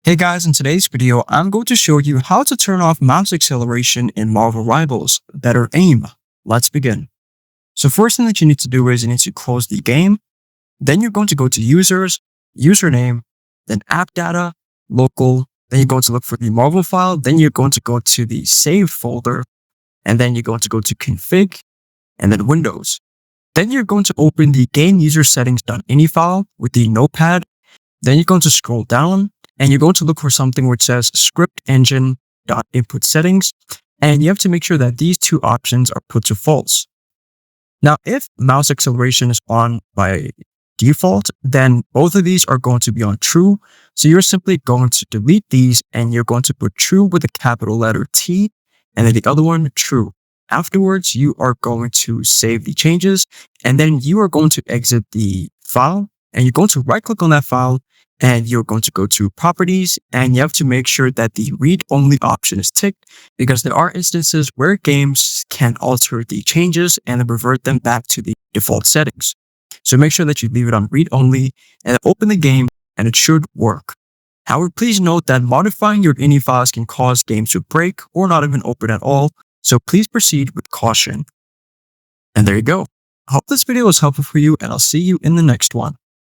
Hey guys, in today's video, I'm going to show you how to turn off mouse acceleration in Marvel Rivals. Better aim. Let's begin. So first thing that you need to do is you need to close the game. Then you're going to go to users, username, then app data, local. Then you're going to look for the Marvel file. Then you're going to go to the saved folder. And then you're going to go to config and then Windows. Then you're going to open the game user settings.ini file with the notepad. Then you're going to scroll down. And you're going to look for something which says script engine.input settings. And you have to make sure that these two options are put to false. Now, if mouse acceleration is on by default, then both of these are going to be on true. So you're simply going to delete these and you're going to put true with a capital letter T and then the other one true. Afterwards, you are going to save the changes and then you are going to exit the file and you're going to right click on that file. And you're going to go to properties and you have to make sure that the read only option is ticked because there are instances where games can alter the changes and then revert them back to the default settings. So make sure that you leave it on read only and open the game and it should work. However, please note that modifying your ini files can cause games to break or not even open at all. So please proceed with caution. And there you go. I hope this video was helpful for you and I'll see you in the next one.